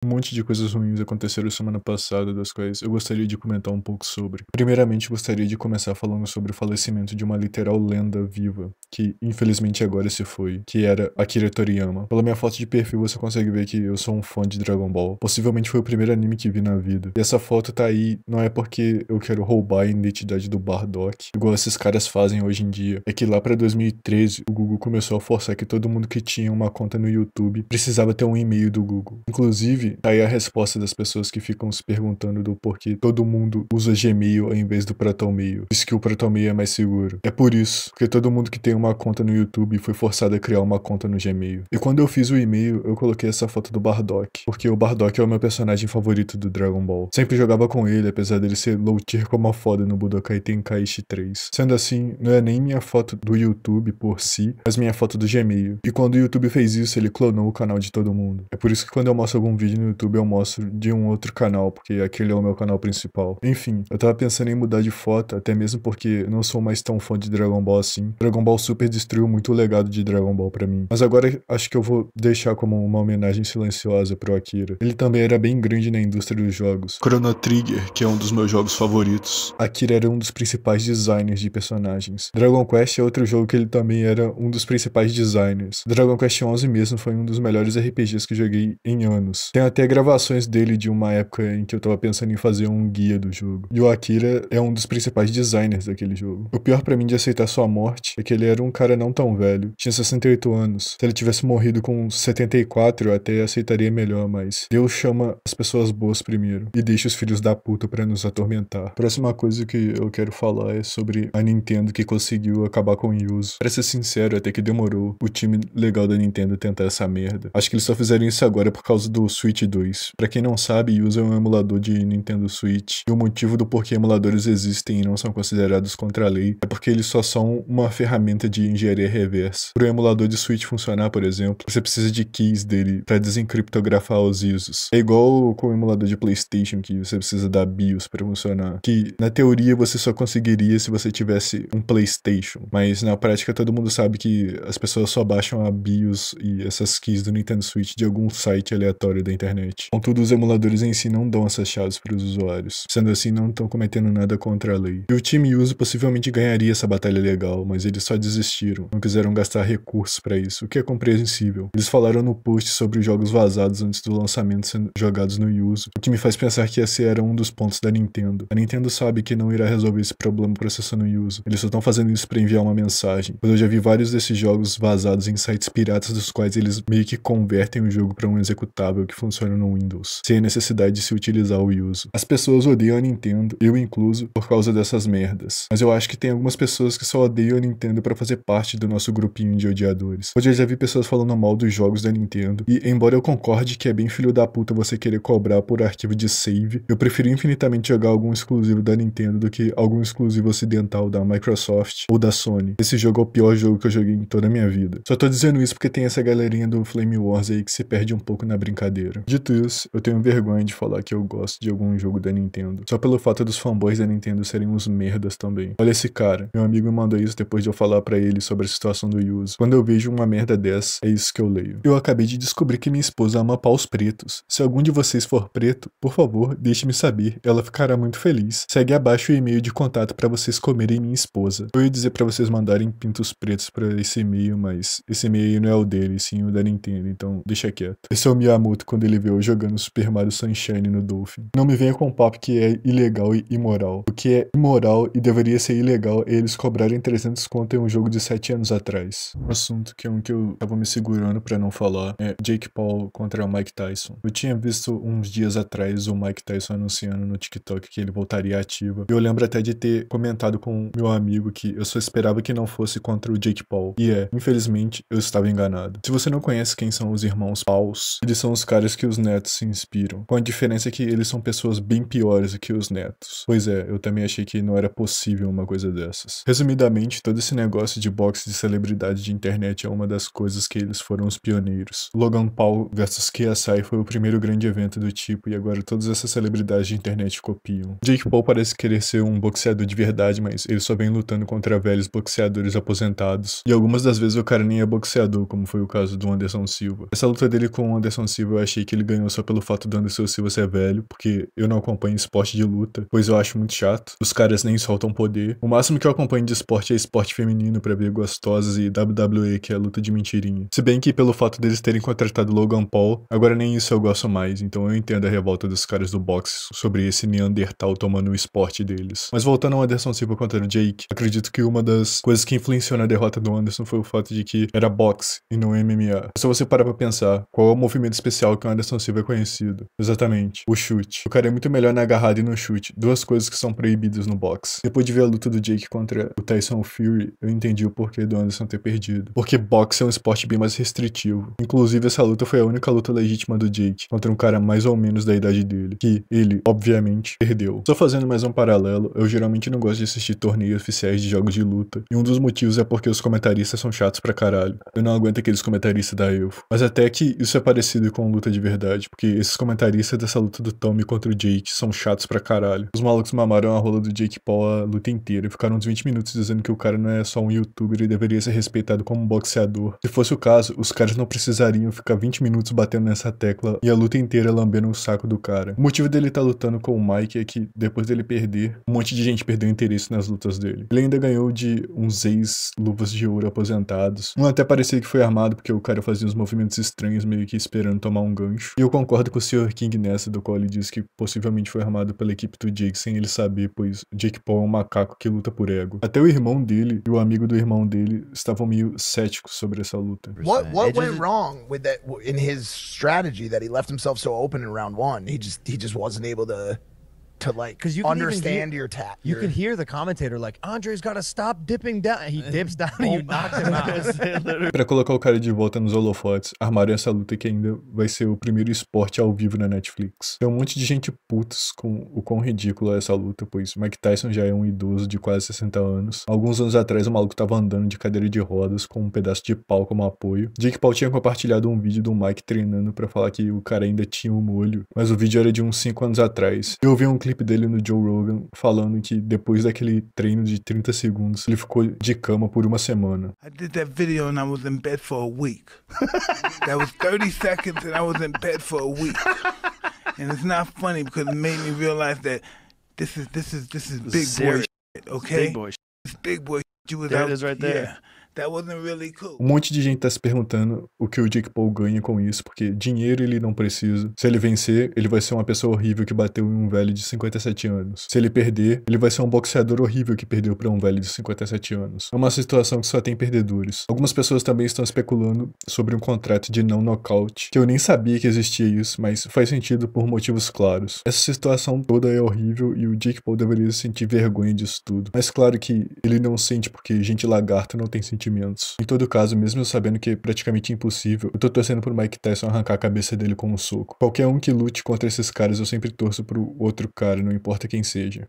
Um monte de coisas ruins aconteceram semana passada, das quais eu gostaria de comentar um pouco sobre. Primeiramente, gostaria de começar falando sobre o falecimento de uma literal lenda viva, que infelizmente agora se foi, que era Akira Toriyama. Pela minha foto de perfil você consegue ver que eu sou um fã de Dragon Ball. Possivelmente foi o primeiro anime que vi na vida. E essa foto tá aí não é porque eu quero roubar a identidade do Bardock, igual esses caras fazem hoje em dia. É que lá pra 2013, o Google começou a forçar que todo mundo que tinha uma conta no YouTube precisava ter um e-mail do Google. Inclusive, tá aí a resposta das pessoas que ficam se perguntando do porquê todo mundo usa Gmail ao invés do ProtonMail. Diz que o ProtonMail é mais seguro. É por isso, porque todo mundo que tem uma conta no YouTube foi forçado a criar uma conta no Gmail. E quando eu fiz o e-mail, eu coloquei essa foto do Bardock, porque o Bardock é o meu personagem favorito do Dragon Ball. Sempre jogava com ele, apesar dele ser low tier como a foda no Budokai Tenkaichi 3. Sendo assim, não é nem minha foto do YouTube por si, mas minha foto do Gmail. E quando o YouTube fez isso, ele clonou o canal de todo mundo. É por isso que quando eu mostro algum vídeo no YouTube, eu mostro de um outro canal, porque aquele é o meu canal principal. Enfim, eu tava pensando em mudar de foto, até mesmo porque eu não sou mais tão fã de Dragon Ball assim. Dragon Ball Super destruiu muito o legado de Dragon Ball pra mim. Mas agora acho que eu vou deixar como uma homenagem silenciosa pro Akira. Ele também era bem grande na indústria dos jogos. Chrono Trigger, que é um dos meus jogos favoritos. Akira era um dos principais designers de personagens. Dragon Quest é outro jogo que ele também era um dos principais designers. Dragon Quest 11 mesmo foi um dos melhores RPGs que eu joguei em anos. Tem até gravações dele de uma época em que eu tava pensando em fazer um guia do jogo. E o Akira é um dos principais designers daquele jogo. O pior pra mim de aceitar sua morte é que ele era um cara não tão velho. Tinha 68 anos. Se ele tivesse morrido com 74, eu até aceitaria melhor, mas Deus chama as pessoas boas primeiro e deixa os filhos da puta pra nos atormentar. Próxima coisa que eu quero falar é sobre a Nintendo que conseguiu acabar com o Yuzu. Pra ser sincero, até que demorou o time legal da Nintendo tentar essa merda. Acho que eles só fizeram isso agora por causa do Switch 2. Pra quem não sabe, Yuzu é um emulador de Nintendo Switch. E o motivo do porquê emuladores existem e não são considerados contra a lei é porque eles só são uma ferramenta de engenharia reversa. Para o emulador de Switch funcionar, por exemplo, você precisa de keys dele para desencriptografar os ISOs. É igual com o emulador de PlayStation, que você precisa da BIOS para funcionar. Que na teoria você só conseguiria se você tivesse um PlayStation, mas na prática todo mundo sabe que as pessoas só baixam a BIOS e essas keys do Nintendo Switch de algum site aleatório da internet. Contudo, os emuladores em si não dão essas chaves para os usuários. Sendo assim, não estão cometendo nada contra a lei. E o time Yuzu possivelmente ganharia essa batalha legal, mas eles só desistiram. Não quiseram gastar recursos para isso, o que é compreensível. Eles falaram no post sobre os jogos vazados antes do lançamento sendo jogados no Yuzu, o que me faz pensar que esse era um dos pontos da Nintendo. A Nintendo sabe que não irá resolver esse problema processando o Yuzu. Eles só estão fazendo isso para enviar uma mensagem. Pois eu já vi vários desses jogos vazados em sites piratas dos quais eles meio que convertem o jogo para um executável que funciona no Windows, sem a necessidade de se utilizar o Yuzu. As pessoas odeiam a Nintendo, eu incluso, por causa dessas merdas. Mas eu acho que tem algumas pessoas que só odeiam a Nintendo para fazer parte do nosso grupinho de odiadores. Hoje eu já vi pessoas falando mal dos jogos da Nintendo, e embora eu concorde que é bem filho da puta você querer cobrar por arquivo de save, eu prefiro infinitamente jogar algum exclusivo da Nintendo do que algum exclusivo ocidental da Microsoft ou da Sony. Esse jogo é o pior jogo que eu joguei em toda a minha vida. Só tô dizendo isso porque tem essa galerinha do Flame Wars aí que se perde um pouco na brincadeira. Dito isso, eu tenho vergonha de falar que eu gosto de algum jogo da Nintendo, só pelo fato dos fanboys da Nintendo serem uns merdas também. Olha esse cara, meu amigo me mandou isso depois de eu falar pra ele sobre a situação do Yuzu. Quando eu vejo uma merda dessa, é isso que eu leio. Eu acabei de descobrir que minha esposa ama paus pretos. Se algum de vocês for preto, por favor, deixe-me saber, ela ficará muito feliz. Segue abaixo o e-mail de contato pra vocês comerem minha esposa. Eu ia dizer pra vocês mandarem pintos pretos pra esse e-mail, mas esse e-mail não é o dele, sim o da Nintendo, então deixa quieto. Esse é o Miyamoto quando ele vê eu jogando Super Mario Sunshine no Dolphin. Não me venha com um papo que é ilegal e imoral. O que é imoral e deveria ser ilegal é eles cobrarem 300 conto em um jogo de 7 anos atrás. Um assunto que é um que eu tava me segurando pra não falar é Jake Paul contra o Mike Tyson. Eu tinha visto uns dias atrás o Mike Tyson anunciando no TikTok que ele voltaria ativa. Eu lembro até de ter comentado com meu amigo que eu só esperava que não fosse contra o Jake Paul. E infelizmente, eu estava enganado. Se você não conhece quem são os irmãos Pauls, eles são os caras que os netos se inspiram. Com a diferença que eles são pessoas bem piores do que os netos. Pois é, eu também achei que não era possível uma coisa dessas. Resumidamente, todo esse negócio de boxe de celebridade de internet é uma das coisas que eles foram os pioneiros. Logan Paul vs KSI foi o primeiro grande evento do tipo e agora todas essas celebridades de internet copiam. Jake Paul parece querer ser um boxeador de verdade, mas ele só vem lutando contra velhos boxeadores aposentados. E algumas das vezes o cara nem é boxeador, como foi o caso do Anderson Silva. Essa luta dele com o Anderson Silva eu achei que ele ganhou só pelo fato do Anderson Silva ser velho, porque eu não acompanho esporte de luta, pois eu acho muito chato. Os caras nem soltam poder. O máximo que eu acompanho de esporte é esporte feminino pra ver gostosas e WWE, que é a luta de mentirinha. Se bem que pelo fato deles terem contratado Logan Paul, agora nem isso eu gosto mais, então eu entendo a revolta dos caras do boxe sobre esse Neandertal tomando o esporte deles. Mas voltando ao Anderson Silva contra o Jake, acredito que uma das coisas que influenciou na derrota do Anderson foi o fato de que era boxe e não MMA. Se você parar pra pensar, qual é o movimento especial que o Anderson Silva é conhecido? Exatamente, o chute. O cara é muito melhor na agarrada e no chute, duas coisas que são proibidas no boxe. Depois de ver a luta do Jake contra o Tyson Fury, eu entendi o porquê do Anderson ter perdido. Porque boxe é um esporte bem mais restritivo. Inclusive, essa luta foi a única luta legítima do Jake contra um cara mais ou menos da idade dele, que ele, obviamente, perdeu. Só fazendo mais um paralelo, eu geralmente não gosto de assistir torneios oficiais de jogos de luta, e um dos motivos é porque os comentaristas são chatos pra caralho. Eu não aguento aqueles comentaristas da EUFO. Mas até que isso é parecido com luta de verdade, porque esses comentaristas dessa luta do Tommy contra o Jake são chatos pra caralho. Os malucos mamaram a rola do Jake Paul a luta inteira e ficaram uns 20 minutos dizendo que o cara não é só um youtuber e deveria ser respeitado como um boxeador. Se fosse o caso, os caras não precisariam ficar 20 minutos batendo nessa tecla e a luta inteira lambendo o saco do cara. O motivo dele estar lutando com o Mike é que, depois dele perder, um monte de gente perdeu interesse nas lutas dele. Ele ainda ganhou de uns ex-luvas de ouro aposentados. Um até parecia que foi armado porque o cara fazia uns movimentos estranhos meio que esperando tomar um gancho. E eu concordo com o Sr. King nessa, do qual ele diz que possivelmente foi armado pela equipe do Jake sem ele saber, pois Jake Paul é um macaco que luta por ego. Até o irmão dele e o amigo do irmão dele estavam meio céticos sobre essa luta. What went wrong with that in his strategy that he left himself so open in round one? He just wasn't able to like, because you understand your tap. You could hear the commentator like, Andre's got to stop dipping down. He dips down and you knock him out. Pra colocar o cara de volta nos holofotes, armaram essa luta que ainda vai ser o primeiro esporte ao vivo na Netflix. Tem um monte de gente putos com o quão ridículo é essa luta, pois Mike Tyson já é um idoso de quase 60 anos. Alguns anos atrás o maluco tava andando de cadeira de rodas com um pedaço de pau como apoio. Jake Paul tinha compartilhado um vídeo do Mike treinando pra falar que o cara ainda tinha um molho, mas o vídeo era de uns 5 anos atrás. Eu vi um clipe dele no Joe Rogan falando que depois daquele treino de 30 segundos ele ficou de cama por uma semana. I did that video and I was in bed for a week. That was 30 seconds and I was in bed for a week. And it's not funny because it made me realize that this is big boy shit, okay? Big boy shit. It's big boy shit. You was There out, it is right there. yeah. That wasn't really cool. Um monte de gente tá se perguntando o que o Jake Paul ganha com isso, porque dinheiro ele não precisa. Se ele vencer, ele vai ser uma pessoa horrível que bateu em um velho de 57 anos. Se ele perder, ele vai ser um boxeador horrível que perdeu pra um velho de 57 anos. É uma situação que só tem perdedores. Algumas pessoas também estão especulando sobre um contrato de não nocaute, que eu nem sabia que existia isso, mas faz sentido por motivos claros. Essa situação toda é horrível e o Jake Paul deveria sentir vergonha disso tudo. Mas claro que ele não sente porque gente lagarta não tem sentimentos. Em todo caso, mesmo sabendo que é praticamente impossível, eu tô torcendo pro Mike Tyson arrancar a cabeça dele com um soco. Qualquer um que lute contra esses caras, eu sempre torço pro outro cara, não importa quem seja.